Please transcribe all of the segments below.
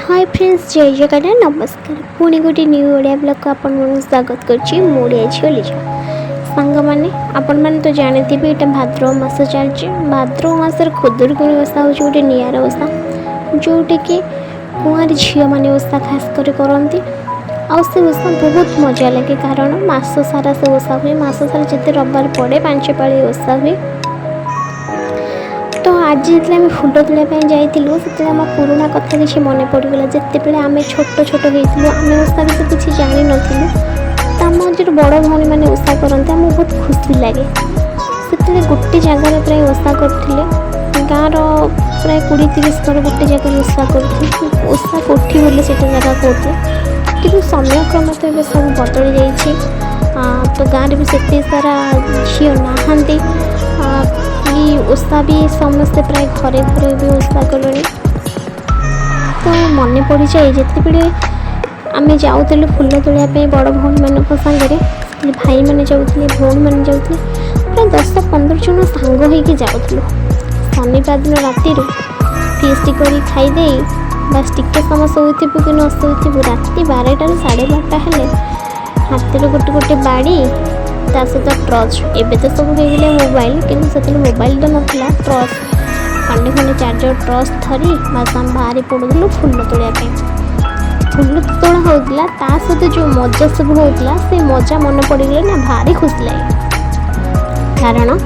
Hi friends, जय जगन्नाथ। नमस्कार। पुणी गोटे न्यू ओडिया ब्लॉग को आपण स्वागत करछि। मोड़िया झोलिजा सांग मैंने आपण मैंने तो जानते ये भाद्रव मास चलछि। भाद्रव मासर खुदुरकुणी ओषा हूँ गोटे निआरा ओषा, जोटे कि कुआरी झील मैंने ओषा खास करती। आउ से ओषा बहुत मजा लगे कारण मास सारा से ओषा हुए। मास सारा जिते रविवार पड़े 5 पाली ओषा हुए। तो आज जिते आम फुल तोड़ापी जाइलु से आम पुराणा कथा किसी मन पड़गला। जिते आम छोट छोट होइलु आम ओषा विषय किसी जानी नथिलु। तो आम जो बड़ भौणी मैंने ओषा करते आम बहुत खुशी लगे। से गोटे जगार प्राय ओषा करते गाँव प्राय 20-30 घर गोटे जगह ओषा कर ओषा कोठी बोले से जगह कहते कि समय क्रम तो ये सब बदली जाइए। तो गाँव में से सारा झील नहांती ओषा भी समस्ते प्राय घरे घरे भी ओषा कले। तो मन पड़ जाए जिते आम जाऊँ फुल तोड़ापी बड़ भौणी मान सागर भाई मैंने जाऊे भौणी मैंने जाऊे प्राय 10-15 जन सांग होगी जाऊँ। शनिवार दिन राति फीस्ट कर खाईदे बस टिके समय शोबू कि न शोबू राति 12टार 12:30 हेले हाथ में गोटे गोटे बाड़ी ता सहित टर्च। एवं तो सब हो गले मोबाइल कि मोबाइल तो नाला टर्च खंडे खंडे चार्जर टर्च धरी बस आम बाहरी पड़ूलु फुल तोड़ापी। फुल तोड़ा होता ता सहित जो मजा सब होता से मजा मन पड़गला ना भारी खुशी लगे। कारण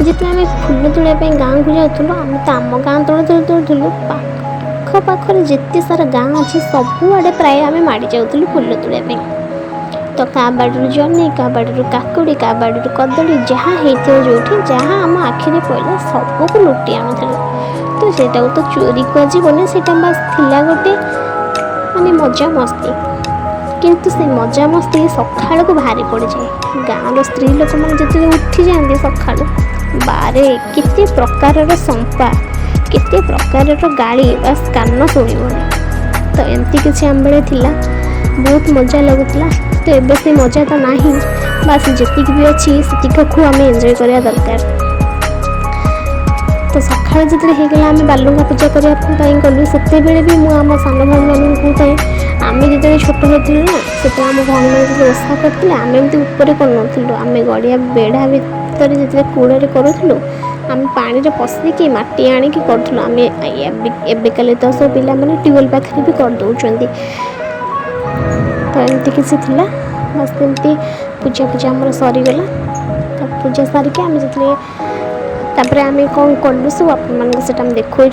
जिते आम फुल तोड़ापी गाँव को जाऊँ आम तो आम गाँ तोड़ूलु पाख पाखर जिते सारा गाँ अच्छी सबुआड़े प्राय आम माड़ी जाऊँ फुल तोड़ापी। तो क्या बाड़ी जन्नी क्या बाड़ी काकुड़ी क्या बाड़ी कदली जहाँ होती जो जहाँ आम आखिरी पड़ा सबको लुटि आणुलु। तो सेटा तो चोरी कजबनी से बस थिला गोटे माने मजा मस्ती। किंतु से मजा मस्ती सकाळ को भारी पड़ जाए। गाँव स्त्री लोक मैंने जिते उठी जाते सका बारे केते प्रकार संपा केते प्रकार गाड़ी बस कान शुणवनी। तो एमती किसी आम बेले थिला बहुत मजा लगुला। तो एबे से मजा तो नहीं बस जी भी अच्छी से आम एंजॉय करवा दरकार। तो सका जिते होगा आम बालुंगा पूजा करने गलु से भी मुझे आम सान भाई मान कहे आम जो छोट होती ना से आम भाई मैंने ओषा करते आम एमती ऊपर कर आम गड़िया बेढ़ा भितर जो कूड़े करूँ आम पानी में पशिकी मटी आणिकी करूँ। आम एबेकाले तो सब पिला मैंने ट्यूबवेल पाखे भी करदे। तो एमती किसी थिला बस एमती पूजा पूजा आम सरीगला। तो पूजा सारिक आम जो आम कौन कलु सब आप देखा।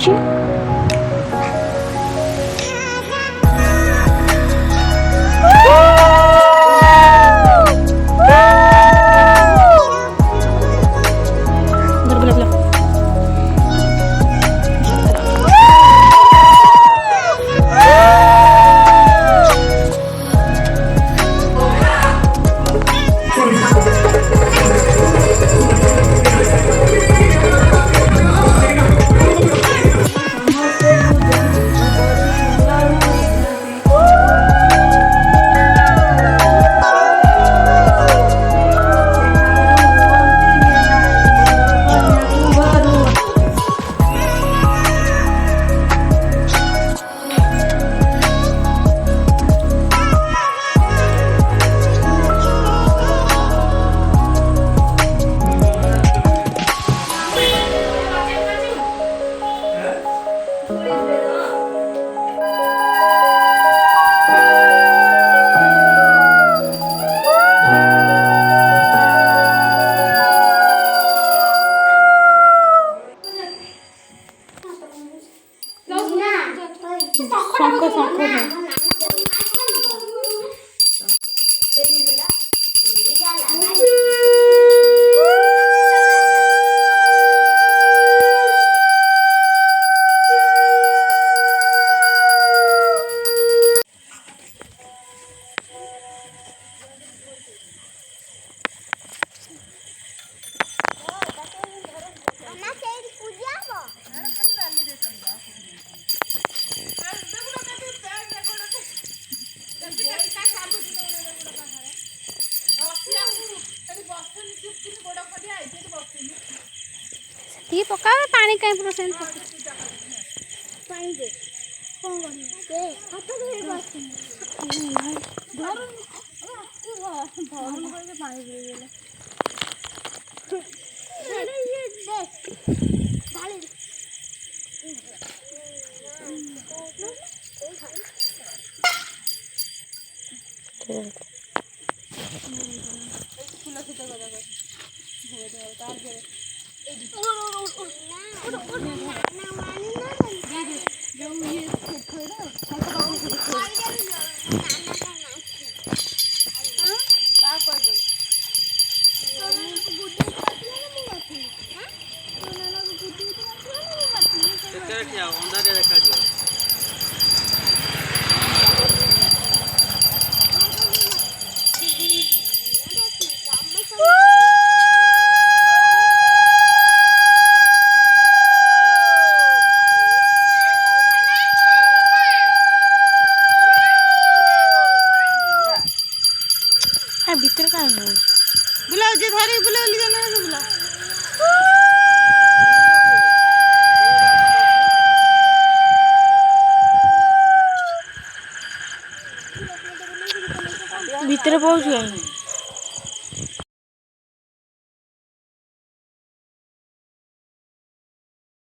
पका पानी कहीं परसेंट पानी दे कौन ভিতরে কাজ বুলাও যে ধরে বুলাওলি জানা বুলা ভিতরে পৌঁছে